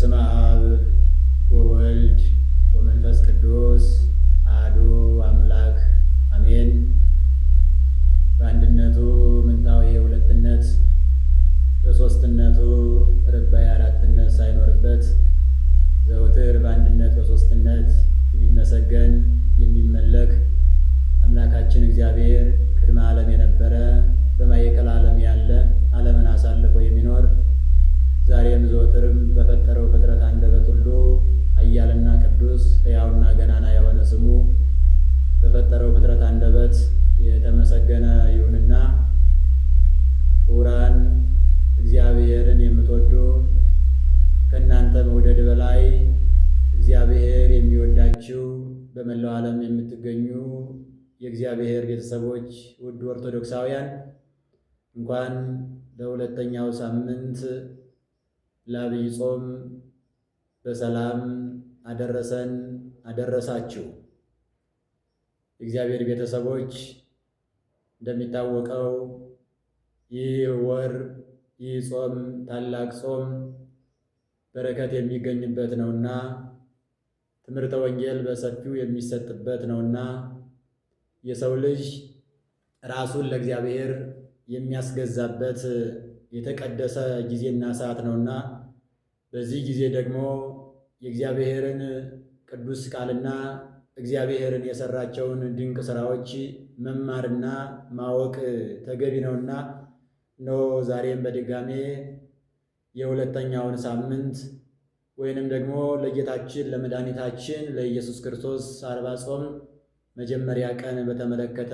በስመ አብ ወወልድ ወመንፈስ ቅዱስ አሐዱ አምላክ አሜን። በአንድነቱ ምንታዊ ሁለትነት በሦስትነቱ ርባይ አራትነት ሳይኖርበት ዘወትር በአንድነት በሦስትነት የሚመሰገን የሚመለክ አምላካችን እግዚአብሔር ቅድመ ዓለም የነበረ በማዕከለ ዓለም ያለ ዓለምን አሳልፎ የሚኖር ዛሬም ዘወትርም በፈጠረው ፍጥረት አንደበት ሁሉ ኃያልና ቅዱስ ሕያውና ገናና የሆነ ስሙ በፈጠረው ፍጥረት አንደበት የተመሰገነ ይሁንና ክቡራን እግዚአብሔርን የምትወዱ ከእናንተ መውደድ በላይ እግዚአብሔር የሚወዳችሁ በመላው ዓለም የምትገኙ የእግዚአብሔር ቤተሰቦች ውድ ኦርቶዶክሳውያን እንኳን ለሁለተኛው ሳምንት ለዐቢይ ጾም በሰላም አደረሰን አደረሳችሁ። የእግዚአብሔር ቤተሰቦች እንደሚታወቀው ይህ ወር ይህ ጾም ታላቅ ጾም በረከት የሚገኝበት ነውና ትምህርተ ወንጌል በሰፊው የሚሰጥበት ነውና የሰው ልጅ ራሱን ለእግዚአብሔር የሚያስገዛበት የተቀደሰ ጊዜና ሰዓት ነውና በዚህ ጊዜ ደግሞ የእግዚአብሔርን ቅዱስ ቃልና እግዚአብሔርን የሰራቸውን ድንቅ ስራዎች መማርና ማወቅ ተገቢ ነውና እነሆ ዛሬም በድጋሜ የሁለተኛውን ሳምንት ወይንም ደግሞ ለጌታችን ለመድኃኒታችን ለኢየሱስ ክርስቶስ አርባ ጾም መጀመሪያ ቀን በተመለከተ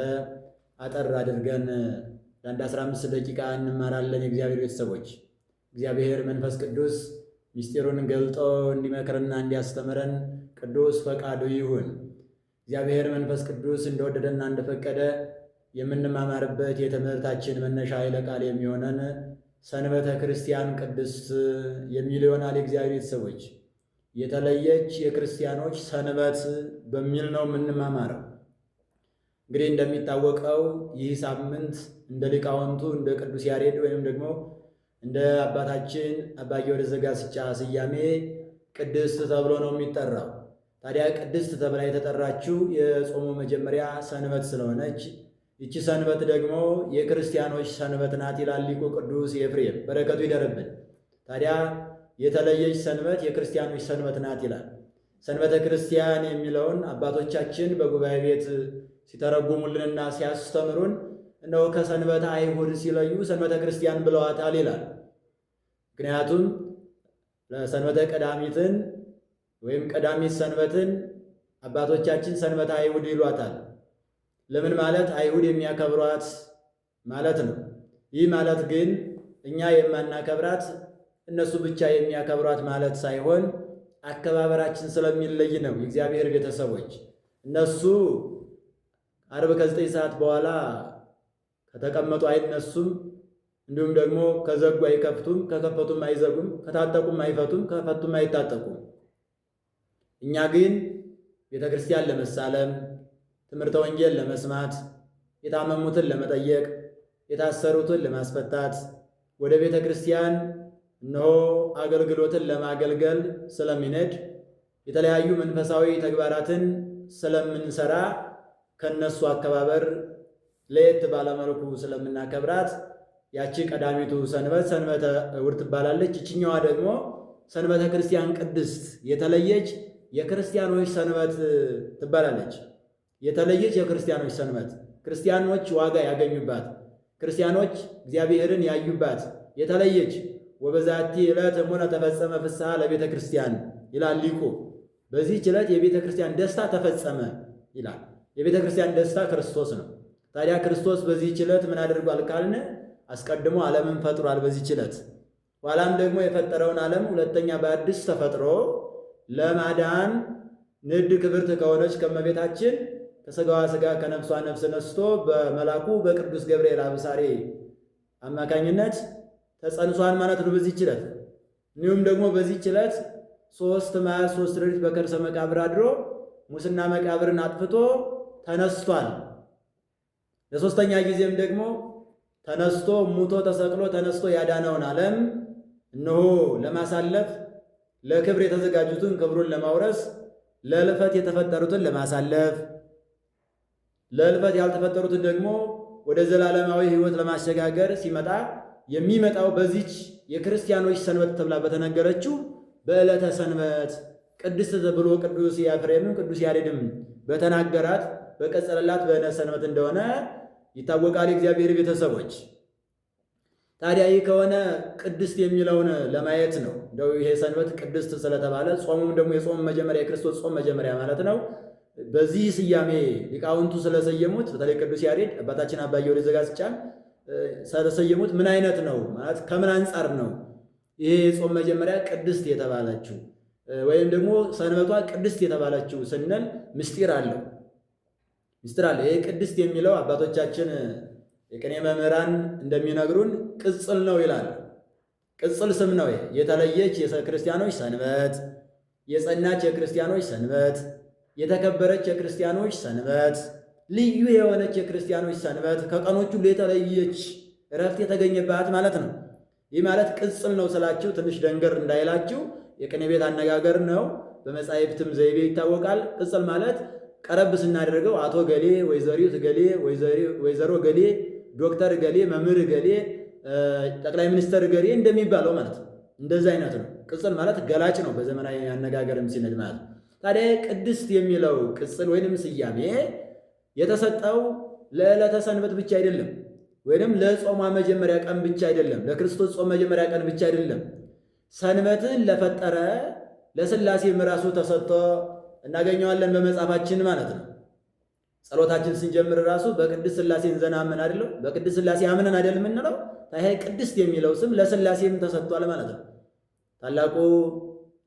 አጠር አድርገን ለአንድ 15 ደቂቃ እንማራለን። የእግዚአብሔር ቤተሰቦች እግዚአብሔር መንፈስ ቅዱስ ምስጢሩን ገልጦ እንዲመክርና እንዲያስተምረን ቅዱስ ፈቃዱ ይሁን። እግዚአብሔር መንፈስ ቅዱስ እንደወደደና እንደፈቀደ የምንማማርበት የትምህርታችን መነሻ ኃይለ ቃል የሚሆነን ሰንበተ ክርስቲያን ቅድስት የሚል ይሆናል። የእግዚአብሔር ቤተሰቦች የተለየች የክርስቲያኖች ሰንበት በሚል ነው የምንማማረው። እንግዲህ እንደሚታወቀው ይህ ሳምንት እንደ ሊቃውንቱ እንደ ቅዱስ ያሬድ ወይም ደግሞ እንደ አባታችን አባ ጊዮርጊስ ዘጋስጫ ስያሜ ቅድስት ተብሎ ነው የሚጠራው። ታዲያ ቅድስት ተብላ የተጠራችው የጾሙ መጀመሪያ ሰንበት ስለሆነች ይቺ ሰንበት ደግሞ የክርስቲያኖች ሰንበት ናት ይላል ሊቁ ቅዱስ ኤፍሬም፣ በረከቱ ይደርብን። ታዲያ የተለየች ሰንበት የክርስቲያኖች ሰንበት ናት ይላል። ሰንበተ ክርስቲያን የሚለውን አባቶቻችን በጉባኤ ቤት ሲተረጉሙልንና ሲያስተምሩን እነሆ ከሰንበተ አይሁድ ሲለዩ ሰንበተ ክርስቲያን ብለዋታል ይላል። ምክንያቱም ለሰንበተ ቀዳሚትን ወይም ቀዳሚት ሰንበትን አባቶቻችን ሰንበተ አይሁድ ይሏታል። ለምን ማለት አይሁድ የሚያከብሯት ማለት ነው። ይህ ማለት ግን እኛ የማናከብራት እነሱ ብቻ የሚያከብሯት ማለት ሳይሆን አከባበራችን ስለሚለይ ነው። የእግዚአብሔር ቤተሰቦች እነሱ ዓርብ ከ9 ሰዓት በኋላ ከተቀመጡ አይነሱም፣ እንዲሁም ደግሞ ከዘጉ አይከፍቱም፣ ከከፈቱም አይዘጉም፣ ከታጠቁም አይፈቱም፣ ከፈቱም አይታጠቁም። እኛ ግን ቤተ ክርስቲያን ለመሳለም፣ ትምህርተ ወንጌል ለመስማት፣ የታመሙትን ለመጠየቅ፣ የታሰሩትን ለማስፈታት ወደ ቤተ ክርስቲያን እነሆ አገልግሎትን ለማገልገል ስለሚነድ የተለያዩ መንፈሳዊ ተግባራትን ስለምንሰራ ከነሱ አከባበር ለየት ባለመልኩ ስለምናከብራት ያቺ ቀዳሚቱ ሰንበት ሰንበተ እሑድ ትባላለች። ይችኛዋ ደግሞ ሰንበተ ክርስቲያን ቅድስት የተለየች የክርስቲያኖች ሰንበት ትባላለች። የተለየች የክርስቲያኖች ሰንበት፣ ክርስቲያኖች ዋጋ ያገኙባት፣ ክርስቲያኖች እግዚአብሔርን ያዩባት የተለየች ወበዛቲ ዕለት እሙነ ተፈጸመ ፍስሐ ለቤተ ክርስቲያን ይላል ሊቁ። በዚህች ዕለት የቤተ ክርስቲያን ደስታ ተፈጸመ ይላል። የቤተ ክርስቲያን ደስታ ክርስቶስ ነው። ታዲያ ክርስቶስ በዚህች ዕለት ምን አድርጓል ካልን አስቀድሞ ዓለምን ፈጥሯል። በዚህች ዕለት ኋላም ደግሞ የፈጠረውን ዓለም ሁለተኛ በአዲስ ተፈጥሮ ለማዳን ንድ ክብርት ከሆነች ከመቤታችን ከሥጋዋ ሥጋ ከነፍሷ ነፍስ ነስቶ በመላኩ በቅዱስ ገብርኤል አብሳሬ አማካኝነት ተጸንሷል ማለት ነው በዚህች ዕለት። እንዲሁም ደግሞ በዚህች ዕለት 3 መዓልት 3 ሌሊት በከርሰ መቃብር አድሮ ሙስና መቃብርን አጥፍቶ ተነስቷል። ለሶስተኛ ጊዜም ደግሞ ተነስቶ ሙቶ ተሰቅሎ ተነስቶ ያዳነውን ዓለም እነሆ ለማሳለፍ ለክብር የተዘጋጁትን ክብሩን ለማውረስ፣ ለሕልፈት የተፈጠሩትን ለማሳለፍ፣ ለሕልፈት ያልተፈጠሩትን ደግሞ ወደ ዘላለማዊ ሕይወት ለማሸጋገር ሲመጣ የሚመጣው በዚች የክርስቲያኖች ሰንበት ተብላ በተነገረችው በዕለተ ሰንበት ቅድስት ተብሎ ቅዱስ ኤፍሬምም ቅዱስ ያሬድም በተናገራት በቀጸለላት በዕለተ ሰንበት እንደሆነ ይታወቃል። የእግዚአብሔር ቤተሰቦች ታዲያ ይህ ከሆነ ቅድስት የሚለውን ለማየት ነው። እንደው ይሄ ሰንበት ቅድስት ስለተባለ ጾሙም ደግሞ የጾም መጀመሪያ የክርስቶስ ጾም መጀመሪያ ማለት ነው። በዚህ ስያሜ ሊቃውንቱ ስለሰየሙት በተለይ ቅዱስ ያሬድ አባታችን አባ ጊዮርጊስ ዘጋስጫን ስለሰየሙት ምን አይነት ነው ማለት ከምን አንጻር ነው ይሄ የጾም መጀመሪያ ቅድስት የተባለችው ወይም ደግሞ ሰንበቷ ቅድስት የተባለችው ስንል ምስጢር አለው። ምስጢር አለ። ይሄ ቅድስት የሚለው አባቶቻችን የቅኔ መምህራን እንደሚነግሩን ቅጽል ነው ይላል። ቅጽል ስም ነው። የተለየች የክርስቲያኖች ሰንበት፣ የጸናች የክርስቲያኖች ሰንበት፣ የተከበረች የክርስቲያኖች ሰንበት፣ ልዩ የሆነች የክርስቲያኖች ሰንበት፣ ከቀኖቹ ሁሉ የተለየች እረፍት የተገኘባት ማለት ነው። ይህ ማለት ቅጽል ነው ስላችሁ ትንሽ ደንገር እንዳይላችሁ የቅኔ ቤት አነጋገር ነው። በመጻሕፍትም ዘይቤ ይታወቃል። ቅጽል ማለት ቀረብ ስናደርገው አቶ ገሌ፣ ወይዘሪት ገሌ፣ ወይዘሮ ገሌ፣ ዶክተር ገሌ፣ መምህር ገሌ፣ ጠቅላይ ሚኒስተር ገሌ እንደሚባለው ማለት ነው። እንደዚህ አይነት ነው። ቅጽል ማለት ገላጭ ነው በዘመናዊ አነጋገርም ሲነድ ማለት ነው። ታዲያ ቅድስት የሚለው ቅጽል ወይንም ስያሜ የተሰጠው ለዕለተ ሰንበት ብቻ አይደለም፣ ወይንም ለጾሟ መጀመሪያ ቀን ብቻ አይደለም፣ ለክርስቶስ ጾም መጀመሪያ ቀን ብቻ አይደለም። ሰንበትን ለፈጠረ ለሥላሴም ራሱ ተሰጥቶ እናገኘዋለን በመጽሐፋችን ማለት ነው። ጸሎታችን ስንጀምር ራሱ በቅድስት ሥላሴ እንዘናምን አይደለም፣ በቅድስት ሥላሴ አምነን አይደል የምንለው። ታዲያ ቅድስት የሚለው ስም ለሥላሴም ተሰጥቷል ማለት ነው። ታላቁ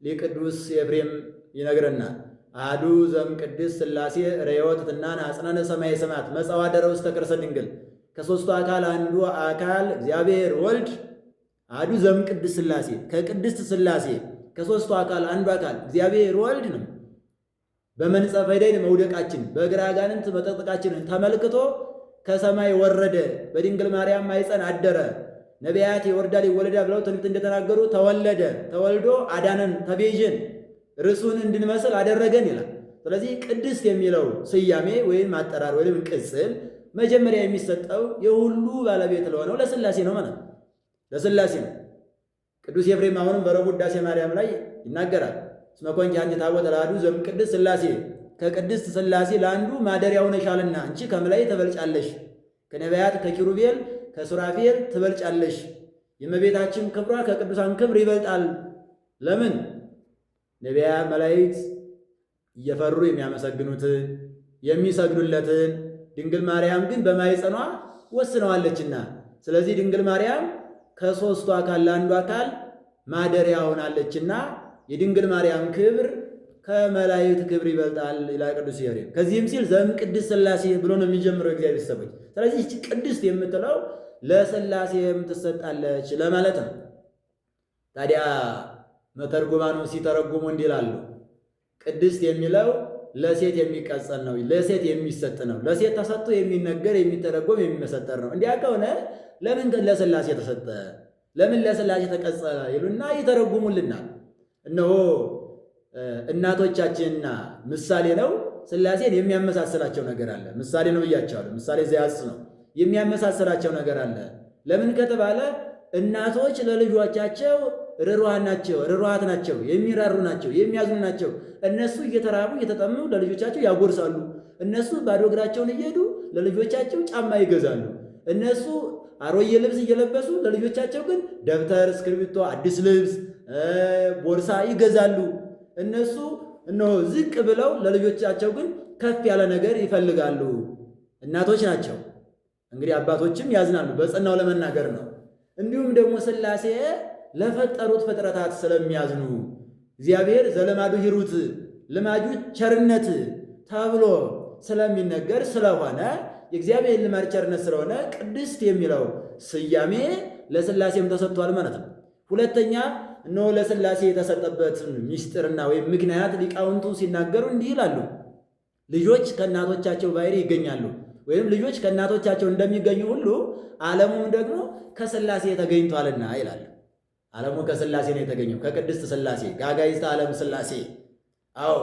ሊቅ ቅዱስ ኤፍሬም ይነግረናል። አሐዱ ዘእምቅድስት ሥላሴ ርዮት ትናን አጽናነ ሰማየ ሰማያት መጽዋዕደ ውስተ ከርሰ ድንግል። ከሦስቱ አካል አንዱ አካል እግዚአብሔር ወልድ አሐዱ ዘእምቅድስት ሥላሴ ከቅድስት ሥላሴ ከሦስቱ አካል አንዱ አካል እግዚአብሔር ወልድ ነው። በመንጸፈ ደይን መውደቃችን በእግረ አጋንንት መጠቅጠቃችንን ተመልክቶ ከሰማይ ወረደ፣ በድንግል ማርያም ማኅፀን አደረ። ነቢያት ይወርዳል ይወለዳል ብለው ትንቢት እንደተናገሩ ተወለደ፣ ተወልዶ አዳነን፣ ተቤዥን፣ ርሱን እንድንመስል አደረገን ይላል። ስለዚህ ቅድስት የሚለው ስያሜ ወይም አጠራር ወይም ቅጽል መጀመሪያ የሚሰጠው የሁሉ ባለቤት ለሆነው ለሥላሴ ነው ማለት ነው። ለሥላሴ ነው። ቅዱስ ኤፍሬም አሁንም በረቡዕ ውዳሴ ማርያም ላይ ይናገራል። እስመ ኮንኪ አንቲ ታቦተ ለአሐዱ ዘእምቅድስት ሥላሴ ከቅድስት ሥላሴ ለአንዱ ማደሪያው ነሻልና አንቺ ከመላይ ትበልጫለሽ፣ ከነቢያት ከኪሩቤል ከሱራፌል ትበልጫለሽ። የእመቤታችን ክብሯ ከቅዱሳን ክብር ይበልጣል። ለምን? ነቢያት መላእክት እየፈሩ የሚያመሰግኑትን የሚሰግዱለትን፣ ድንግል ማርያም ግን በማኅፀኗ ወስነዋለችና። ስለዚህ ድንግል ማርያም ከሦስቱ አካል ለአንዱ አካል ማደሪያ ሆናለችና የድንግል ማርያም ክብር ከመላእክት ክብር ይበልጣል ይላል ቅዱስ ኤፍሬም። ከዚህም ሲል ዘእምቅድስት ሥላሴ ብሎ ነው የሚጀምረው እግዚአብሔር ሰዎች። ስለዚህ ይህች ቅድስት የምትለው ለሥላሴም ትሰጣለች ለማለት ነው። ታዲያ መተርጉማኑ ሲተረጉሙ እንዲህ ይላሉ። ቅድስት የሚለው ለሴት የሚቀጸል ነው፣ ለሴት የሚሰጥ ነው። ለሴት ተሰጥቶ የሚነገር የሚተረጎም የሚመሰጠር ነው። እንዲያ ከሆነ ለምን ለሥላሴ ተሰጠ? ለምን ለሥላሴ ተቀጸለ? ይሉና ይተረጉሙልናል። እነሆ እናቶቻችንና ምሳሌ ነው። ሥላሴን የሚያመሳስላቸው ነገር አለ። ምሳሌ ነው ብያቸዋለሁ። ምሳሌ ዘያጽ ነው። የሚያመሳስላቸው ነገር አለ። ለምን ከተባለ እናቶች ለልጆቻቸው ርኅሩሃት ናቸው፣ የሚራሩ ናቸው፣ የሚያዝኑ ናቸው። እነሱ እየተራቡ እየተጠሙ ለልጆቻቸው ያጎርሳሉ። እነሱ ባዶ እግራቸውን እየሄዱ ለልጆቻቸው ጫማ ይገዛሉ። እነሱ አሮጌ ልብስ እየለበሱ ለልጆቻቸው ግን ደብተር፣ እስክሪብቶ፣ አዲስ ልብስ፣ ቦርሳ ይገዛሉ። እነሱ እነሆ ዝቅ ብለው ለልጆቻቸው ግን ከፍ ያለ ነገር ይፈልጋሉ። እናቶች ናቸው። እንግዲህ አባቶችም ያዝናሉ፣ በጸናው ለመናገር ነው። እንዲሁም ደግሞ ሥላሴ ለፈጠሩት ፍጥረታት ስለሚያዝኑ እግዚአብሔር ዘለማዱ ሂሩት ልማዱ ቸርነት ተብሎ ስለሚነገር ስለሆነ የእግዚአብሔር ልማድ ቸርነት ስለሆነ ቅድስት የሚለው ስያሜ ለሥላሴም ተሰጥቷል ማለት ነው። ሁለተኛ እነሆ ለሥላሴ የተሰጠበትን ምስጢርና ወይም ምክንያት ሊቃውንቱ ሲናገሩ እንዲህ ይላሉ። ልጆች ከእናቶቻቸው ባሕርይ ይገኛሉ፣ ወይም ልጆች ከእናቶቻቸው እንደሚገኙ ሁሉ ዓለሙም ደግሞ ከሥላሴ ተገኝቷልና ይላሉ። ዓለሙ ከሥላሴ ነው የተገኘው፣ ከቅድስት ሥላሴ ጋጋይስተ ዓለም ሥላሴ። አዎ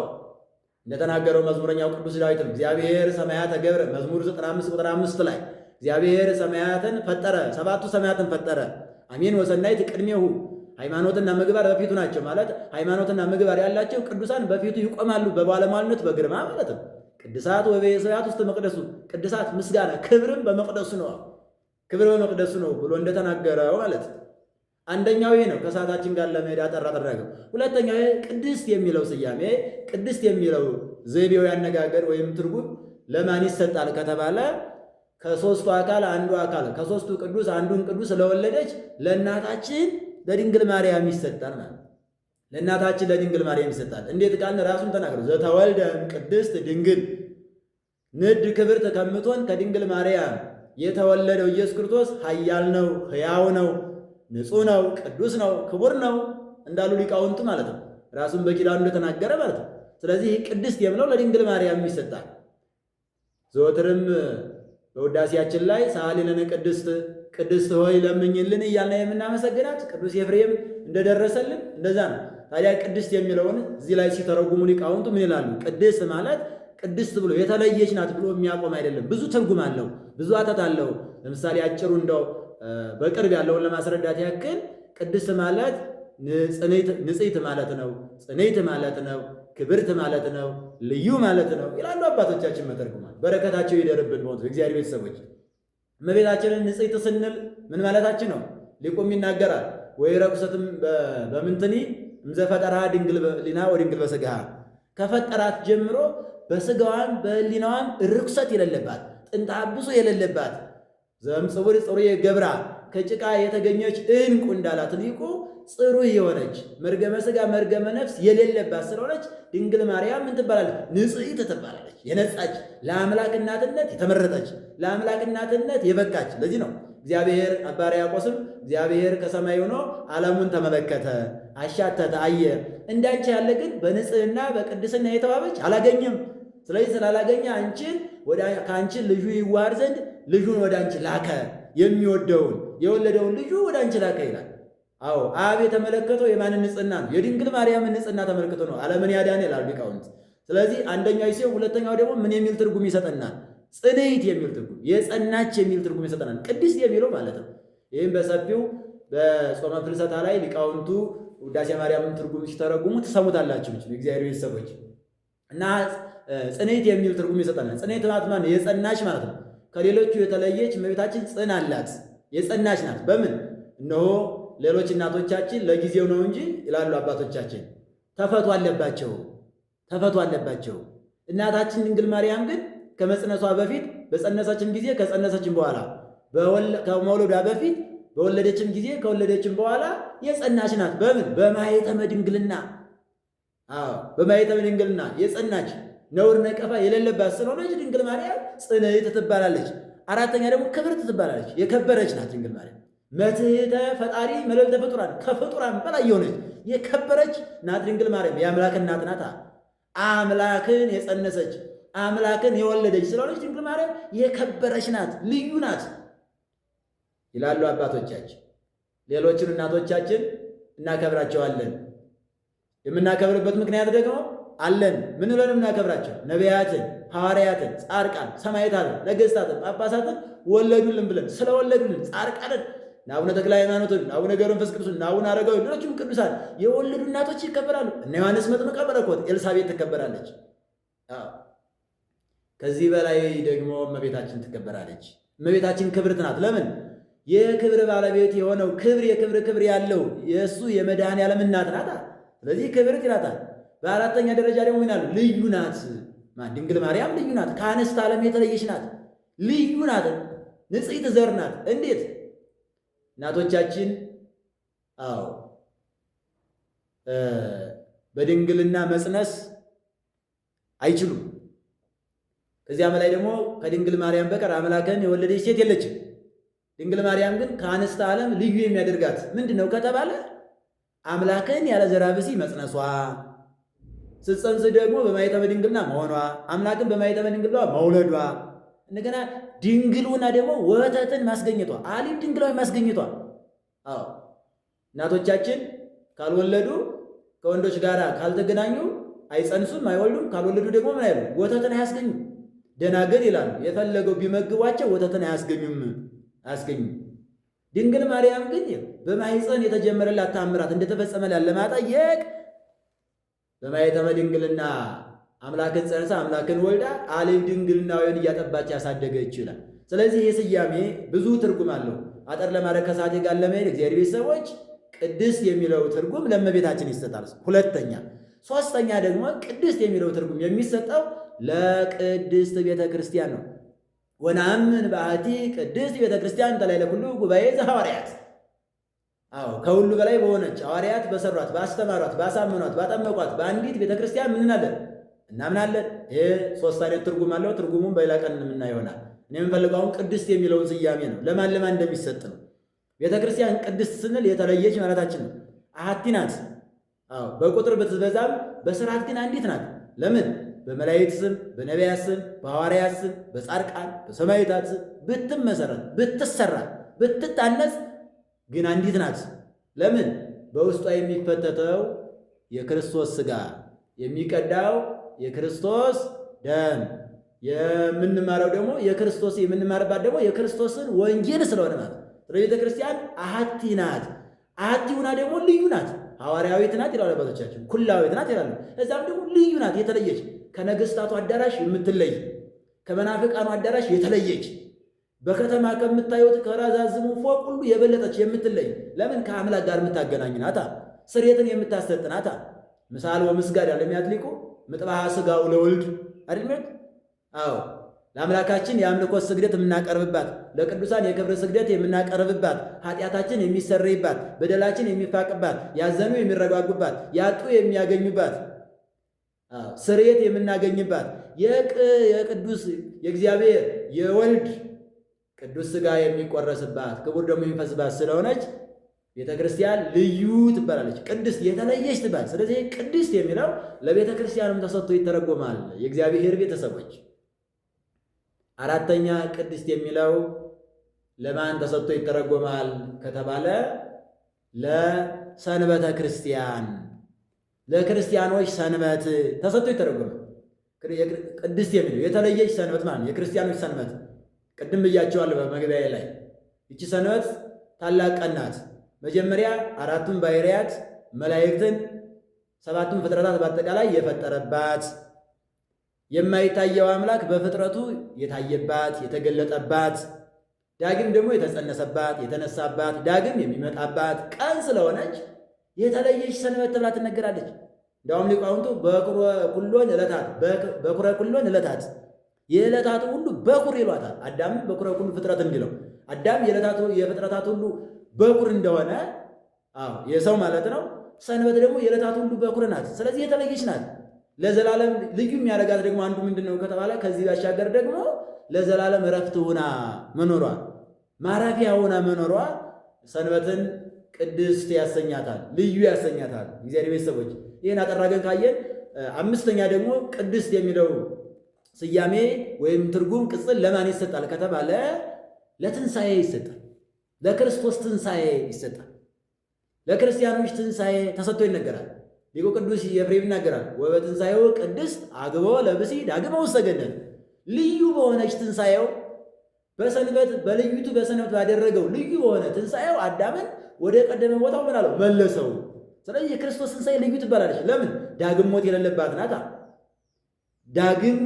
እንደተናገረው መዝሙረኛው ቅዱስ ዳዊትም እግዚአብሔር ሰማያተ ገብረ መዝሙር 95 ቁጥር 5 ላይ እግዚአብሔር ሰማያትን ፈጠረ፣ ሰባቱ ሰማያትን ፈጠረ። አሜን ወሰናይት ቅድሜሁ ሃይማኖትና ምግባር በፊቱ ናቸው ማለት ሃይማኖትና ምግባር ያላቸው ቅዱሳን በፊቱ ይቆማሉ በባለሟልነት በግርማ ማለት ነው። ቅዱሳት ወበየሰያት ውስጥ መቅደሱ ቅዱሳት ምስጋና ክብርም በመቅደሱ ነው፣ ክብር በመቅደሱ ነው ብሎ እንደተናገረው ማለት ነው። አንደኛው ይሄ ነው፣ ከሰዓታችን ጋር ለመሄድ አጠር አደረገው። ሁለተኛው ቅድስት የሚለው ስያሜ ቅድስት የሚለው ዘይቤው ያነጋገር ወይም ትርጉም ለማን ይሰጣል ከተባለ ከሦስቱ አካል አንዱ አካል ከሦስቱ ቅዱስ አንዱን ቅዱስ ስለወለደች ለእናታችን ለድንግል ማርያም ይሰጣል ማለት ለእናታችን ለድንግል ማርያም ይሰጣል። እንዴት ቃል ራሱን ተናግሮ ዘተወልደ ቅድስት ድንግል ንድ ክብርት ከምትሆን ከድንግል ማርያም የተወለደው ኢየሱስ ክርስቶስ ኃያል ነው፣ ሕያው ነው፣ ንጹሕ ነው፣ ቅዱስ ነው፣ ክቡር ነው እንዳሉ ሊቃውንቱ ማለት ነው። ራሱን በኪዳኑ እንደተናገረ ማለት ነው። ስለዚህ ቅድስት የሚለው ለድንግል ማርያም ይሰጣል። ዘወትርም በውዳሴያችን ላይ ሰአሊ ለነ ቅድስት ቅድስት ሆይ ለምኝልን እያልን የምናመሰግናት ቅዱስ ኤፍሬም እንደደረሰልን እንደዛ ነው። ታዲያ ቅድስት የሚለውን እዚህ ላይ ሲተረጉሙ ሊቃውንቱ ምን ይላሉ? ቅድስት ማለት ቅድስት ብሎ የተለየች ናት ብሎ የሚያቆም አይደለም። ብዙ ትርጉም አለው፣ ብዙ አተት አለው። ለምሳሌ አጭሩ እንደው በቅርብ ያለውን ለማስረዳት ያክል ቅድስት ማለት ንጽሕት ማለት ነው፣ ጽንዕት ማለት ነው፣ ክብርት ማለት ነው፣ ልዩ ማለት ነው ይላሉ አባቶቻችን መተርጉማል። በረከታቸው ይደርብን። በሆኑ እግዚአብሔር ቤተሰቦች እመቤታችንን ንጽሕት ስንል ምን ማለታችን ነው? ሊቁም ይናገራል። ወይ ረኩሰትም በምንትኒ እምዘፈጠራ ድንግል በሕሊና ወድንግል በሥጋሃ ከፈጠራት ጀምሮ በሥጋዋም በሕሊናዋም ርኩሰት የሌለባት ጥንተ አብሶ የሌለባት ዘእምጽውር ጽሩየ ገብራ ከጭቃ የተገኘች ዕንቁ እንዳላት ሊቁ ጽሩይ የሆነች መርገመ ሥጋ መርገመ ነፍስ የሌለባት ስለሆነች ድንግል ማርያም ምን ትባላለች? ንጽሕት ትባላለች። የነጻች ለአምላክ እናትነት የተመረጠች ለአምላክ እናትነት የበቃች። ለዚህ ነው እግዚአብሔር አባ ሕርያቆስም እግዚአብሔር ከሰማይ ሆኖ ዓለሙን ተመለከተ፣ አሻተተ፣ አየ። እንዳንቺ ያለ ግን በንጽሕና በቅድስና የተዋበች አላገኘም። ስለዚህ ስላላገኘ አንቺን ከአንቺ ልጁ ይዋሃድ ዘንድ ልጁን ወደ አንቺ ላከ። የሚወደውን የወለደውን ልጁ ወደ አንቺ ላከ ይላል። አዎ አብ የተመለከተው የማንን ንጽሕና ነው? የድንግል ማርያምን ንጽሕና ተመልክቶ ነው ዓለምን ያዳነ ይላል ሊቃውንት። ስለዚህ አንደኛው ሲሆን ሁለተኛው ደግሞ ምን የሚል ትርጉም ይሰጠናል? ጽንዕት የሚል ትርጉም፣ የጸናች የሚል ትርጉም ይሰጠናል። ቅድስት የሚለው ማለት ነው። ይህም በሰፊው በጾመ ፍልሰታ ላይ ሊቃውንቱ ውዳሴ ማርያምን ትርጉም ሲተረጉሙ ትሰሙታላችሁ የእግዚአብሔር ቤተሰቦች። እና ጽንዕት የሚል ትርጉም ይሰጠናል። ጽንዕት ማለት ማለት የጸናች ማለት ነው። ከሌሎቹ የተለየች እመቤታችን ጽን አላት፣ የጸናች ናት። በምን እነሆ ሌሎች እናቶቻችን ለጊዜው ነው እንጂ ይላሉ አባቶቻችን ተፈቶ አለባቸው። እናታችን ድንግል ማርያም ግን ከመጽነሷ በፊት በጸነሰችም ጊዜ ከጸነሰችም በኋላ ከመውለዷ በፊት በወለደችም ጊዜ ከወለደችም በኋላ የጸናች ናት። በምን በማኅተመ ድንግልና። አዎ በማኅተመ ድንግልና የጸናች ነውር ነቀፋ የሌለባት ስለሆነች ድንግል ማርያም ጽንዕት ትባላለች። አራተኛ ደግሞ ክብርት ትባላለች። የከበረች ናት ድንግል ማርያም። መትሕተ ፈጣሪ መልዕልተ ፍጡራን ከፍጡራን በላይ የሆነች የከበረች ናት ድንግል ማርያም። የአምላክ እናት ናት። አምላክን የጸነሰች አምላክን የወለደች ስለሆነች ድንግል ማርያም የከበረች ናት፣ ልዩ ናት ይላሉ አባቶቻችን። ሌሎችን እናቶቻችን እናከብራቸዋለን። የምናከብርበት ምክንያት ደግሞ አለን። ምን ብለን የምናከብራቸው? ነቢያትን፣ ሐዋርያትን፣ ጻድቃን፣ ሰማዕታትን፣ ነገሥታትን፣ ጳጳሳትን ወለዱልን ብለን ስለወለዱልን ጻድቃንን አቡነ ተክለ ሃይማኖትን፣ አቡነ ገብረ መንፈስ ቅዱስን፣ አቡነ አረጋዊ፣ ሌሎችም ቅዱሳን የወለዱ እናቶች ይከበራሉ። እነ ዮሐንስ መጥምቀ መለኮት፣ ኤልሳቤጥ ትከበራለች። ከዚህ በላይ ደግሞ እመቤታችን ትከበራለች። እመቤታችን ክብርት ናት። ለምን? የክብር ባለቤት የሆነው ክብር ያለው የእሱ የመድኃኔዓለም እናት ናት። ስለዚህ ክብርት ይላታል። በአራተኛ ደረጃ ደግሞ ይላሉ ልዩ ናት። ድንግል ማርያም ልዩ ናት። ከአንስት ዓለም የተለየች ናት። ልዩ ናት። ንጽሕት ዘር ናት። እንዴት? እናቶቻችን በድንግልና መጽነስ አይችሉም። ከዚያ በላይ ደግሞ ከድንግል ማርያም በቀር አምላክን የወለደች ሴት የለችም። ድንግል ማርያም ግን ከአንስተ ዓለም ልዩ የሚያደርጋት ምንድን ነው ከተባለ አምላክን ያለ ዘራ ብሲ መጽነሷ፣ ስትጸንስ ደግሞ በማኅተመ ድንግልና መሆኗ፣ አምላክን በማኅተመ ድንግልና መውለዷ፣ እንደገና ድንግልና ደግሞ ወተትን ማስገኘቷ፣ አሊም ድንግላዊ ማስገኘቷ። እናቶቻችን ካልወለዱ ከወንዶች ጋር ካልተገናኙ አይጸንሱም፣ አይወልዱም። ካልወለዱ ደግሞ ምን አይሉ ወተትን አያስገኙም። ደናግል ይላሉ የፈለገው ቢመግቧቸው ወተትን አያስገኙም። ድንግል ማርያም ግን በማኅፀን የተጀመረላት ተአምራት እንደተፈጸመላት ለማጠየቅ በማኅተመ ድንግልና አምላክን ጸንሳ አምላክን ወልዳ አልብ ድንግልናዊን እያጠባች ያሳደገች ይላል። ስለዚህ ይህ ስያሜ ብዙ ትርጉም አለው። አጠር ለማድረግ ከሰዓቴ ጋር ለመሄድ እግዚአብሔር ቤተሰቦች ቅድስት የሚለው ትርጉም ለእመቤታችን ይሰጣል። ሁለተኛ። ሶስተኛ ደግሞ ቅድስት የሚለው ትርጉም የሚሰጠው ለቅድስት ቤተ ክርስቲያን ነው። ወነአምን በአሐቲ ቅድስት ቤተ ክርስቲያን ተላዕለ ኩሉ ጉባኤ ዘሐዋርያት። አዎ ከሁሉ በላይ በሆነች ሐዋርያት በሰሯት፣ ባስተማሯት፣ ባሳመኗት፣ ባጠመቋት በአንዲት ቤተ ክርስቲያን ምን እንላለን? እናምናለን። ይሄ ሶስት አይነት ትርጉም አለው። ትርጉሙን በሌላ ቀን የምናየው ይሆናል። እኔ የምፈልገው አሁን ቅድስት የሚለውን ስያሜ ነው። ለማን ለማን እንደሚሰጥ ነው። ቤተ ክርስቲያን ቅድስት ስንል የተለየች ማለታችን ነው። አሐቲ ናት። አዎ በቁጥር ብትበዛም በስርዓት ግን አንዲት ናት። ለምን? በመላእክት ስም፣ በነቢያት ስም፣ በሐዋርያት ስም፣ በጻድቃን በሰማዕታት ስም ብትመሰረት፣ ብትሰራ፣ ብትታነጽ ግን አንዲት ናት። ለምን? በውስጧ የሚፈተተው የክርስቶስ ሥጋ፣ የሚቀዳው የክርስቶስ ደም፣ የምንማረው ደግሞ የምንማርባት ደግሞ የክርስቶስን ወንጌል ስለሆነ ማለት ነው። ቤተ ክርስቲያን አሐቲ ናት። አሐቲ ሁና ደግሞ ልዩ ናት። ሐዋርያዊት ናት ይላሉ አባቶቻችን፣ ኩላዊት ናት ይላሉ። እዛም ደግሞ ልዩ ናት፣ የተለየች፣ ከነገሥታቱ አዳራሽ የምትለይ፣ ከመናፍቃኑ አዳራሽ የተለየች፣ በከተማ ከምታዩት ከረዛዝሙ ፎቅ ሁሉ የበለጠች የምትለይ። ለምን? ከአምላክ ጋር የምታገናኝ ናታ። ስርየትን የምታሰጥ ናታ። ምሳል ወምስጋድ ያለ የሚያትሊቁ ምጥባሃ ሥጋው ለወልድ አይደል? አዎ ለአምላካችን የአምልኮት ስግደት የምናቀርብባት፣ ለቅዱሳን የክብር ስግደት የምናቀርብባት፣ ኃጢአታችን የሚሰረይባት፣ በደላችን የሚፋቅባት፣ ያዘኑ የሚረጋጉባት፣ ያጡ የሚያገኙባት፣ ስርየት የምናገኝባት፣ የቅዱስ የእግዚአብሔር የወልድ ቅዱስ ሥጋ የሚቆረስባት፣ ክቡር ደግሞ የሚፈስባት ስለሆነች ቤተ ክርስቲያን ልዩ ትባላለች። ቅድስት የተለየች ትባል። ስለዚህ ቅድስት የሚለው ለቤተ ክርስቲያንም ተሰጥቶ ይተረጎማል። የእግዚአብሔር ቤተሰቦች አራተኛ ቅድስት የሚለው ለማን ተሰጥቶ ይተረጎማል ከተባለ ለሰንበተ ክርስቲያን፣ ለክርስቲያኖች ሰንበት ተሰጥቶ ይተረጎማል። ቅድስት የሚለው የተለየች ሰንበት ማለት የክርስቲያኖች ሰንበት። ቅድም ብያቸዋለሁ በመግቢያ ላይ ይቺ ሰንበት ታላቅ ቀን ናት። መጀመሪያ አራቱን ባሕርያት መላእክትን፣ ሰባቱን ፍጥረታት በአጠቃላይ የፈጠረባት፣ የማይታየው አምላክ በፍጥረቱ የታየባት የተገለጠባት፣ ዳግም ደግሞ የተጸነሰባት የተነሳባት፣ ዳግም የሚመጣባት ቀን ስለሆነች የተለየች ሰንበት ተብላ ትነገራለች። እንዲያውም ሊቃውንቱ በኩረ ኩሎን ዕለታት የዕለታቱ ሁሉ በኩር ይሏታል። አዳም በኩረ ኩሉ ፍጥረት እንዲለው አዳም የፍጥረታት ሁሉ በኩር እንደሆነ የሰው ማለት ነው። ሰንበት ደግሞ የዕለታቱ ሁሉ በኩር ናት። ስለዚህ የተለየች ናት። ለዘላለም ልዩ የሚያደርጋት ደግሞ አንዱ ምንድን ነው ከተባለ ከዚህ ባሻገር ደግሞ ለዘላለም እረፍት ሆና መኖሯ፣ ማረፊያ ሆና መኖሯ ሰንበትን ቅድስት ያሰኛታል፣ ልዩ ያሰኛታል። እግዚአብሔር ቤተሰቦች ይህን አጠራገን ካየን፣ አምስተኛ ደግሞ ቅድስት የሚለው ስያሜ ወይም ትርጉም ቅጽል ለማን ይሰጣል ከተባለ ለትንሣኤ ይሰጣል። ለክርስቶስ ትንሣኤ ይሰጣል። ለክርስቲያኖች ትንሣኤ ተሰጥቶ ይነገራል። ሊቁ ቅዱስ ኤፍሬም ይናገራል። ወበትንሣኤው ቅድስት አግቦ ለብሲ ዳግመ ውስተ ገነት። ልዩ በሆነች ትንሣኤው በሰንበት በልዩቱ በሰንበት ባደረገው ልዩ በሆነ ትንሣኤው አዳምን ወደ ቀደመ ቦታው ምን አለው? መለሰው። ስለዚህ የክርስቶስ ትንሣኤ ልዩ ትባላለች። ለምን? ዳግም ሞት የሌለባት ናታ። ዳግም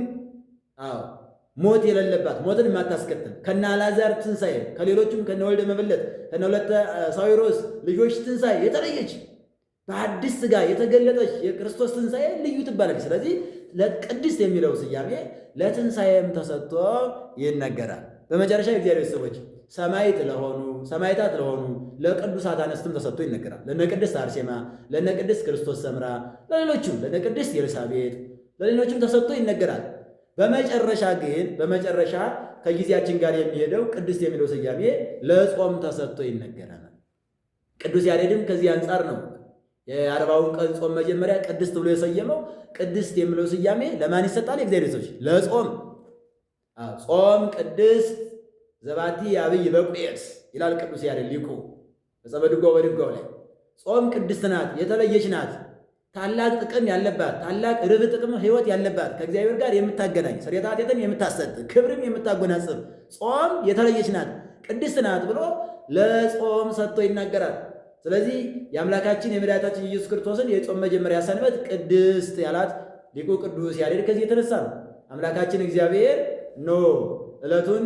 ሞት የሌለባት፣ ሞትን የማታስከትል ከነ አልዓዛር ትንሣኤ ከሌሎችም ከነ ወልደ መበለት ከነ ወለተ ሳዊሮስ ልጆች ትንሣኤ የተለየች በአዲስ ሥጋ የተገለጠች የክርስቶስ ትንሣኤ ልዩ ትባላለች። ስለዚህ ለቅድስት የሚለው ስያሜ ለትንሣኤም ተሰጥቶ ይነገራል። በመጨረሻ የእግዚአብሔር ቤተሰቦች ሰማዕታት ለሆኑ ለቅዱሳት አንስትም ተሰጥቶ ይነገራል። ለነ ቅድስት አርሴማ፣ ለነ ቅድስት ክርስቶስ ሰምራ፣ ለሌሎችም ለነ ቅድስት ኤልሳቤጥ፣ ለሌሎችም ተሰጥቶ ይነገራል። በመጨረሻ ከጊዜያችን ጋር የሚሄደው ቅድስት የሚለው ስያሜ ለጾም ተሰጥቶ ይነገራል። ቅዱስ ያሬድም ከዚህ አንጻር ነው የ40ውን ቀን ጾም መጀመሪያ ቅድስት ብሎ የሰየመው። ቅድስት የሚለው ስያሜ ለማን ይሰጣል? የእግዚአብሔር ሰዎች ለጾም። ጾም ቅድስት ዘባቲ አብይ በቁየት ይላል ቅዱስ ያሬድ ሊቁ በጸበድጓው ላይ። ጾም ቅድስት ናት፣ የተለየች ናት። ታላቅ ጥቅም ያለባት፣ ታላቅ ርብ ጥቅም ሕይወት ያለባት፣ ከእግዚአብሔር ጋር የምታገናኝ፣ ስርየተ ኃጢአትን የምታሰጥ፣ ክብርም የምታጎናጽፍ ጾም የተለየች ናት፣ ቅድስት ናት ብሎ ለጾም ሰጥቶ ይናገራል። ስለዚህ የአምላካችን የመድኃኒታችን ኢየሱስ ክርስቶስን የጾም መጀመሪያ ሰንበት ቅድስት ያላት ሊቁ ቅዱስ ያሬድ ከዚህ የተነሳ ነው። አምላካችን እግዚአብሔር ዕለቱን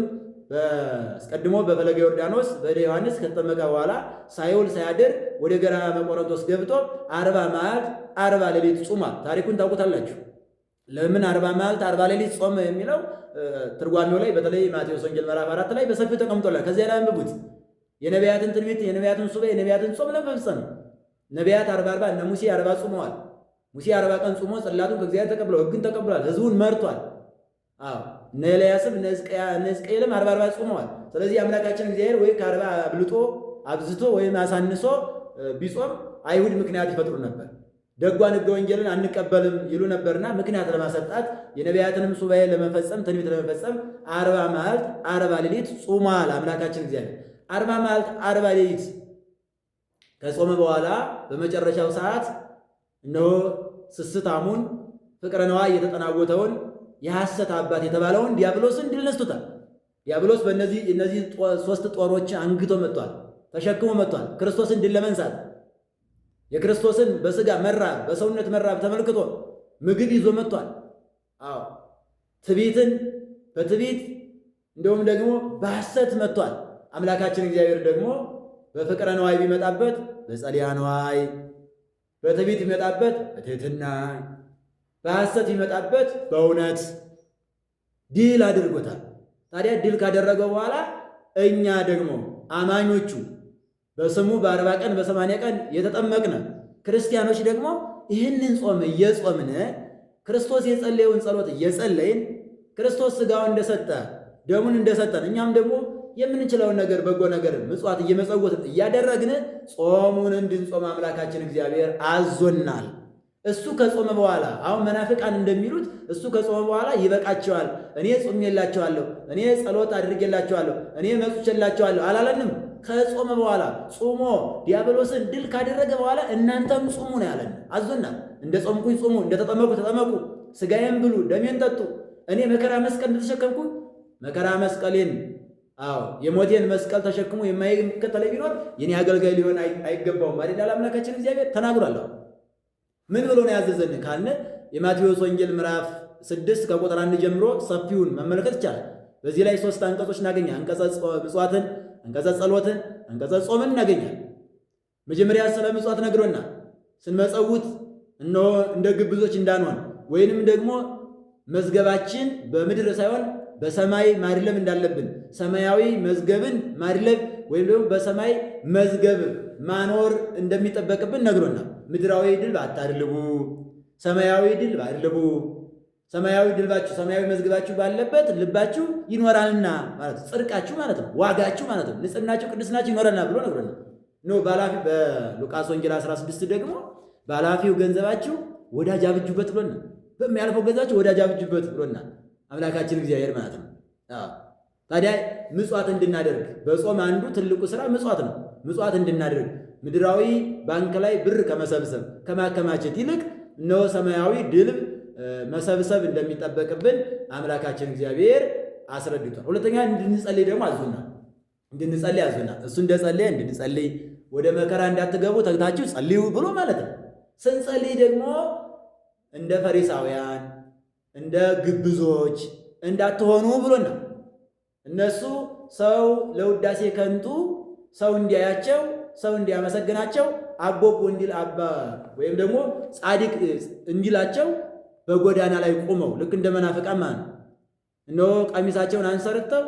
አስቀድሞ በፈለገ ዮርዳኖስ በእደ ዮሐንስ ከተጠመቀ በኋላ ሳይውል ሳያድር ወደ ገዳመ ቆሮንቶስ ገብቶ 40 መዓልት 40 ሌሊት ጾሟል። ታሪኩን ታውቁታላችሁ። ለምን 40 መዓልት 40 ሌሊት ጾም የሚለው ትርጓሜው ላይ በተለይ ማቴዎስ ወንጌል ምዕራፍ 4 ላይ በሰፊው ተቀምጦላል። ከዚያ ላይ አንብቡት። የነቢያትን ትንቢት፣ የነቢያትን ሱባዔ፣ የነቢያትን ጾም ለመፈጸም ነው። ነቢያት 40 እነ ሙሴ 40 ጾመዋል። ሙሴ 40 ቀን ጾሞ ጽላቱን ከእግዚአብሔር ተቀብለው ሕግን ተቀብሏል። ሕዝቡን መርቷል። እነ ኤልያስም እነ ሕዝቅኤልም 40 ጾመዋል። ስለዚህ አምላካችን እግዚአብሔር ወይ ከ40 አብልጦ አብዝቶ ወይም አሳንሶ ቢጾም አይሁድ ምክንያት ይፈጥሩ ነበር። ደጓን ሕገ ወንጌልን አንቀበልም ይሉ ነበርና ምክንያት ለማሰጣት የነቢያትንም ሱባዔ ለመፈጸም ትንቢት ለመፈጸም 40 መዓልት 40 ሌሊት ጾሟል አምላካችን እግዚአብሔር። 40 መዓልት 40 ሌሊት ከጾመ በኋላ በመጨረሻው ሰዓት እነሆ ስስታሙን ፍቅረ ነዋይ የተጠናወተውን የሐሰት አባት የተባለውን ዲያብሎስን ድል ነስቶታል። ዲያብሎስ እነዚህ 3 ጦሮች አንግቶ መጥቷል፣ ተሸክሞ መጥቷል። ክርስቶስን ድል ለመንሳት የክርስቶስን በሥጋ መራብ በሰውነት መራብ ተመልክቶ ምግብ ይዞ መጥቷል። ትዕቢትን በትዕቢት እንዲሁም ደግሞ በሐሰት መጥቷል። አምላካችን እግዚአብሔር ደግሞ በፍቅረ ነዋይ ቢመጣበት በጸሊያ ነዋይ፣ በትዕቢት ቢመጣበት በትሕትና፣ በሐሰት ቢመጣበት በእውነት ድል አድርጎታል። ታዲያ ድል ካደረገው በኋላ እኛ ደግሞ አማኞቹ በስሙ በ40 ቀን በ80 ቀን የተጠመቅነ ክርስቲያኖች ደግሞ ይህንን ጾም እየጾምን ክርስቶስ የጸለየውን ጸሎት እየጸለይን ክርስቶስ ሥጋውን እንደሰጠ ደሙን እንደሰጠን እኛም ደግሞ የምንችለውን ነገር በጎ ነገር ምጽዋት እየመጸወትን እያደረግን ጾሙን እንድንጾም አምላካችን እግዚአብሔር አዞናል። እሱ ከጾመ በኋላ አሁን መናፍቃን እንደሚሉት እሱ ከጾመ በኋላ ይበቃቸዋል፣ እኔ ጾሜላቸዋለሁ፣ እኔ ጸሎት አድርጌላቸዋለሁ፣ እኔ መጽውቼላቸዋለሁ አላለንም። ከጾመ በኋላ ጾሞ ዲያብሎስን ድል ካደረገ በኋላ እናንተም ጾሙ ነው ያለን፣ አዞናል። እንደ ጾምኩኝ ጾሙ፣ እንደ ተጠመቁ ተጠመቁ፣ ሥጋዬን ብሉ፣ ደሜን ጠጡ። እኔ መከራ መስቀል እንደተሸከምኩ መከራ መስቀሌን የሞቴን መስቀል ተሸክሞ የማይከተለኝ ቢኖር የኔ አገልጋይ ሊሆን አይገባውም አይደል አምላካችን እግዚአብሔር ተናግሯል። ምን ብሎ ነው ያዘዘን ካልን የማቴዎስ ወንጌል ምዕራፍ 6 ከቁጥር 1 ጀምሮ ሰፊውን መመልከት ይቻላል። በዚህ ላይ 3 አንቀጾች እናገኛለን። አንቀጸ ምጽዋትን፣ አንቀጸ ጸሎትን፣ አንቀጸ ጾምን እናገኛለን። መጀመሪያ ስለ ምጽዋት ነግሮናል። ስንመጸውት እነሆ እንደ ግብዞች እንዳንሆን ወይንም ደግሞ መዝገባችን በምድር ሳይሆን በሰማይ ማድለብ እንዳለብን ሰማያዊ መዝገብን ማድለብ ወይም ደግሞ በሰማይ መዝገብ ማኖር እንደሚጠበቅብን ነግሮናል። ምድራዊ ድል አታድልቡ፣ ሰማያዊ ድል አድልቡ። ሰማያዊ ድልባችሁ ሰማያዊ መዝገባችሁ ባለበት ልባችሁ ይኖራልና ማለት ጽድቃችሁ ማለት ነው፣ ዋጋችሁ ማለት ነው፣ ንጽህናችሁ ቅድስናችሁ ይኖራልና ብሎ ነግሮናል። ባላፊ በሉቃስ ወንጌል 16 ደግሞ ባላፊው ገንዘባችሁ ወዳጅ አብጁበት ብሎናል። በሚያልፈው ገንዘባችሁ ወዳጅ አብጁበት ብሎናል አምላካችን እግዚአብሔር ማለት ነው። ታዲያ ምጽዋት እንድናደርግ በጾም አንዱ ትልቁ ስራ ምጽዋት ነው። ምጽዋት እንድናደርግ ምድራዊ ባንክ ላይ ብር ከመሰብሰብ ከማከማቸት ይልቅ እነሆ ሰማያዊ ድልብ መሰብሰብ እንደሚጠበቅብን አምላካችን እግዚአብሔር አስረድቷል። ሁለተኛ እንድንጸልይ ደግሞ አዞናል። እንድንጸልይ አዞናል። እሱ እንደጸለየ እንድንጸልይ ወደ መከራ እንዳትገቡ ተግታችሁ ጸልዩ ብሎ ማለት ነው። ስንጸልይ ደግሞ እንደ ፈሪሳውያን እንደ ግብዞች እንዳትሆኑ ብሎናል። እነሱ ሰው ለውዳሴ ከንቱ ሰው እንዲያያቸው ሰው እንዲያመሰግናቸው አቦቦ እንዲል አባ ወይም ደግሞ ጻድቅ እንዲላቸው በጎዳና ላይ ቆመው ልክ እንደ መናፍቃን ማለት ነው። እነሆ ቀሚሳቸውን አንሰርተው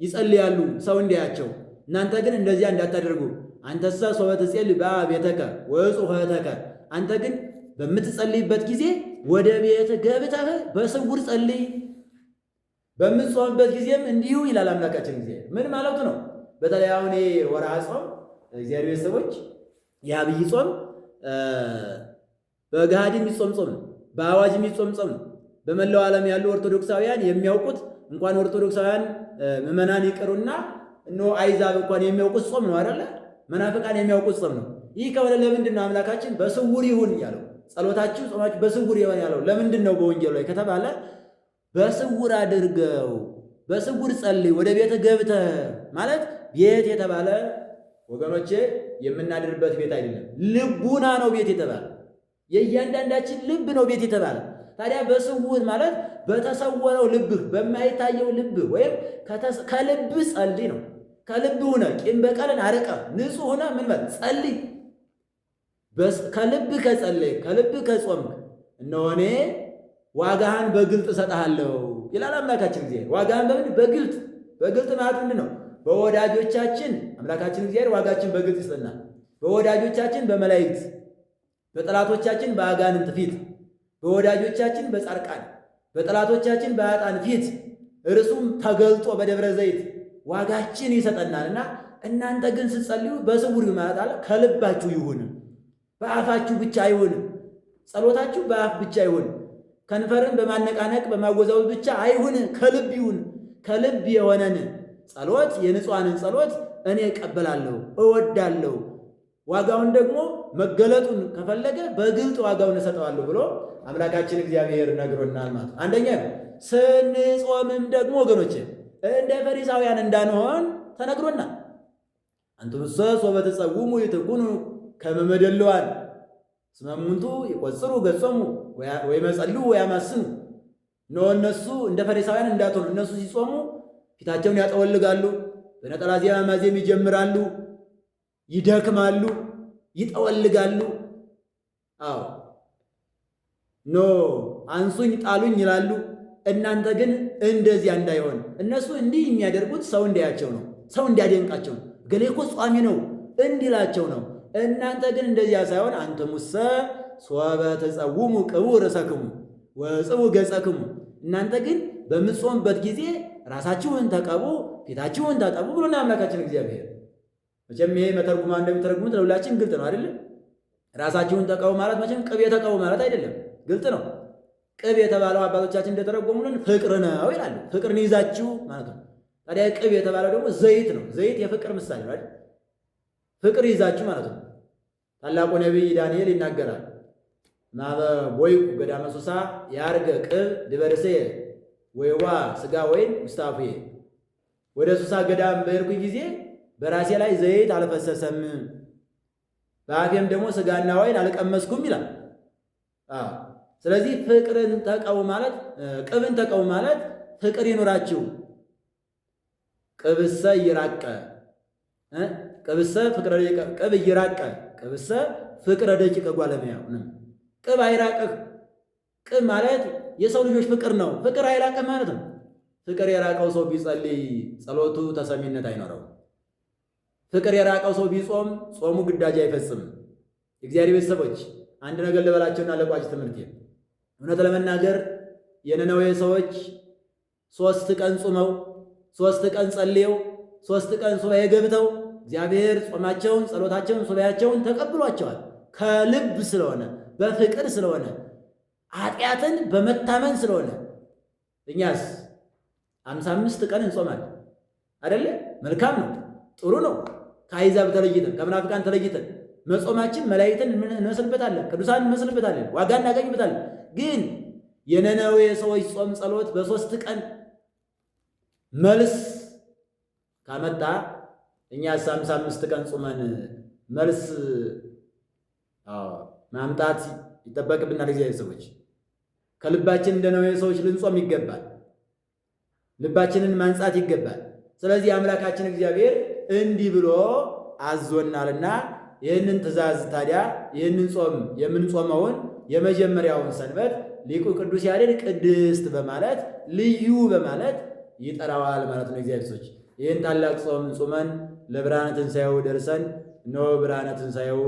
ይጸልያሉ ሰው እንዲያያቸው። እናንተ ግን እንደዚያ እንዳታደርጉ። አንተሰ ሶበ ትጼልይ በቤተከ ወጽሑ ኆኅተከ፣ አንተ ግን በምትጸልይበት ጊዜ ወደ ቤት ገብተህ በስውር ጸልይ። በምትጾምበት ጊዜም እንዲሁ ይላል አምላካችን እግዚአብሔር። ምን ማለቱ ነው? በተለይ አሁን ወርሃ ጾም እግዚአብሔር ቤተሰቦች የአብይ ጾም በገሃድ የሚጾም ጾም ነው። በአዋጅ የሚጾም ጾም ነው። በመላው ዓለም ያሉ ኦርቶዶክሳውያን የሚያውቁት እንኳን ኦርቶዶክሳውያን ምዕመናን ይቅሩና እነሆ አይዛብ እንኳን የሚያውቁት ጾም ነው አይደለ? መናፍቃን የሚያውቁት ጾም ነው። ይህ ከሆነ ለምንድን ነው አምላካችን በስውር ይሁን ያለው? ጸሎታችሁ ጾማችሁ በስውር ይሁን ያለው ለምንድን ነው በወንጌሉ ላይ ከተባለ በስውር አድርገው፣ በስውር ጸልይ፣ ወደ ቤት ገብተህ ማለት ቤት የተባለ ወገኖቼ የምናድርበት ቤት አይደለም፣ ልቡና ነው ቤት የተባለ። የእያንዳንዳችን ልብ ነው ቤት የተባለ። ታዲያ በስውር ማለት በተሰወረው ልብህ፣ በማይታየው ልብህ ወይም ከልብህ ጸልይ ነው። ከልብ ሆነ ቂም በቀልን አርቀ ንጹህ ሆነ ምን በል ጸልይ። ከልብ ከጸለይ ከልብ ከጾምክ እነሆ እኔ ዋጋህን በግልጥ እሰጥሃለሁ ይላል አምላካችን እግዚአብሔር። ዋጋህን በግልጥ በግልጥ ማለት ምንድን ነው? በወዳጆቻችን አምላካችን እግዚአብሔር ዋጋችን በግልጥ ይሰጠናል። በወዳጆቻችን በመላእክት፣ በጠላቶቻችን በአጋንንት ፊት፣ በወዳጆቻችን በጻድቃን፣ በጠላቶቻችን በኃጥአን ፊት እርሱም ተገልጦ በደብረ ዘይት ዋጋችን ይሰጠናልና እናንተ ግን ስትጸልዩ በስውር ማለት አለ ከልባችሁ ይሁን፣ በአፋችሁ ብቻ አይሁን። ጸሎታችሁ በአፍ ብቻ አይሁን፣ ከንፈርን በማነቃነቅ በማወዛወዝ ብቻ አይሁን፣ ከልብ ይሁን። ከልብ የሆነን ጸሎት የንጹሐንን ጸሎት እኔ እቀበላለሁ እወዳለሁ፣ ዋጋውን ደግሞ መገለጡን ከፈለገ በግልጥ ዋጋውን እሰጠዋለሁ ብሎ አምላካችን እግዚአብሔር ነግሮናል ማለት። አንደኛ ስንጾምም ደግሞ ወገኖቼ እንደ ፈሪሳውያን እንዳንሆን ተነግሮናል። አንትሙሰ ሶበ ትጸውሙ ይትኩኑ ከመ መደልዋን እስመ እሙንቱ ይቈጽሩ ገጾሙ ወይመጸልዉ ወያማስኑ። እነሱ እንደ ፈሪሳውያን እንዳትሆኑ። እነሱ ሲጾሙ ፊታቸውን ያጠወልጋሉ፣ በነጠላ ዜማ ማዜም ይጀምራሉ፣ ይደክማሉ፣ ይጠወልጋሉ። አዎ አንሱኝ ጣሉኝ ይላሉ። እናንተ ግን እንደዚያ እንዳይሆን። እነሱ እንዲህ የሚያደርጉት ሰው እንዲያያቸው ነው፣ ሰው እንዲያደንቃቸው ነው፣ ገሌ እኮ ጿሚ ነው እንዲላቸው ነው። እናንተ ግን እንደዚያ ሳይሆን አንትሙሰ ሶበ ትጸውሙ ቅቡ ርእሰክሙ ወጽቡ ገጸክሙ። እናንተ ግን በምትጾሙበት ጊዜ ራሳችሁን ተቀቡ፣ ፊታችሁን ታጠቡ ብሎና አምላካችን እግዚአብሔር። መቼም ይሄ መተርጉማ እንደሚተረጉሙት ለሁላችን ግልጥ ነው አይደለም? ራሳችሁን ተቀቡ ማለት መቼም ቅቤ ተቀቡ ማለት አይደለም፣ ግልጥ ነው። ቅብ የተባለው አባቶቻችን እንደተረጎሙልን ፍቅር ነው ይላሉ። ፍቅርን ይዛችሁ ማለት ነው። ታዲያ ቅብ የተባለው ደግሞ ዘይት ነው። ዘይት የፍቅር ምሳሌ ነው አይደል? ፍቅር ይዛችሁ ማለት ነው። ታላቁ ነቢይ ዳንኤል ይናገራል። ማበ ቦይቁ ገዳመ ሱሳ ያርገ ቅብ ድበርሴ ወይዋ ስጋ ወይን ውስታፉዬ። ወደ ሱሳ ገዳም በሄድኩ ጊዜ በራሴ ላይ ዘይት አልፈሰሰም፣ በአፌም ደግሞ ስጋና ወይን አልቀመስኩም ይላል። ስለዚህ ፍቅርን ተቀቡ ማለት ቅብን ተቀቡ ማለት ፍቅር ይኖራችሁ። ቅብሰ ይራቀ ቅብሰ ፍቅረ ደቂቀ ቅብ ይራቀ ቅብሰ ፍቅረ ደቂቀ ጓለሚያው ቅብ አይራቅህ። ቅብ ማለት የሰው ልጆች ፍቅር ነው። ፍቅር አይራቅህ ማለት ነው። ፍቅር የራቀው ሰው ቢጸልይ ጸሎቱ ተሰሚነት አይኖረው። ፍቅር የራቀው ሰው ቢጾም ጾሙ ግዳጅ አይፈጽም። የእግዚአብሔር ቤተሰቦች አንድ ነገር ልበላቸውና ለቋጭ ትምህርት እውነት ለመናገር የነነዌ ሰዎች 3 ቀን ጾመው 3 ቀን ጸልየው 3 ቀን ሱባኤ ገብተው እግዚአብሔር ጾማቸውን፣ ጸሎታቸውን፣ ሱባኤያቸውን ተቀብሏቸዋል። ከልብ ስለሆነ በፍቅር ስለሆነ ኃጢአትን በመታመን ስለሆነ እኛስ 55 ቀን እንጾማለን አይደለ? መልካም ነው፣ ጥሩ ነው። ከአሕዛብ ተለይተን ከምናፍቃን ተለይተን መጾማችን መላእክትን እንመስልበታለን፣ ቅዱሳን እንመስልበታለን፣ ዋጋ እናገኝበታለን። ግን የነነዌ ሰዎች ጾም ጸሎት በ3 ቀን መልስ ካመጣ እኛስ 55 ቀን ጾመን መልስ ማምጣት ይጠበቅብናል። እግዚአብሔር ሰዎች ከልባችን እንደ ነነዌ ሰዎች ልንጾም ይገባል። ልባችንን ማንጻት ይገባል። ስለዚህ አምላካችን እግዚአብሔር እንዲህ ብሎ አዞናልና ይህንን ትእዛዝ ታዲያ ይህንን ጾም የምንጾመውን የመጀመሪያውን ሰንበት ሊቁ ቅዱስ ያሬድ ቅድስት በማለት ልዩ በማለት ይጠራዋል ማለት ነው። እግዚአብሔር ሰዎች ይህን ታላቅ ጾም ጾመን ለብርሃነ ትንሣኤው ደርሰን እነሆ ብርሃነ ትንሣኤው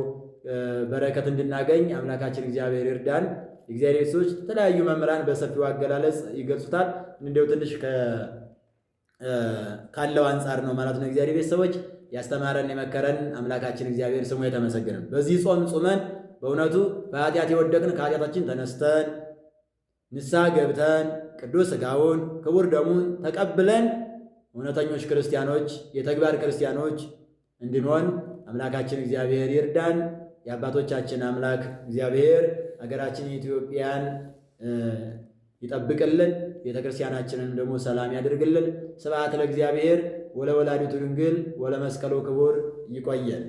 በረከት እንድናገኝ አምላካችን እግዚአብሔር ይርዳን። የእግዚአብሔር ሰዎች የተለያዩ መምህራን በሰፊው አገላለጽ ይገልጹታል። እንዲያው ትንሽ ካለው አንጻር ነው ማለት ነው። እግዚአብሔር ቤተሰቦች ያስተማረን የመከረን አምላካችን እግዚአብሔር ስሙ የተመሰገነ። በዚህ ጾም ጾመን በእውነቱ በኃጢአት የወደቅን ከኃጢአታችን ተነስተን ንስሐ ገብተን ቅዱስ ሥጋውን ክቡር ደሙን ተቀብለን እውነተኞች ክርስቲያኖች፣ የተግባር ክርስቲያኖች እንድንሆን አምላካችን እግዚአብሔር ይርዳን። የአባቶቻችን አምላክ እግዚአብሔር ሀገራችን ኢትዮጵያን ይጠብቅልን፣ ቤተክርስቲያናችንን ደግሞ ሰላም ያድርግልን። ስብሐት ለእግዚአብሔር ወለወላዲቱ ድንግል ወለመስቀሉ ክቡር። ይቆየን።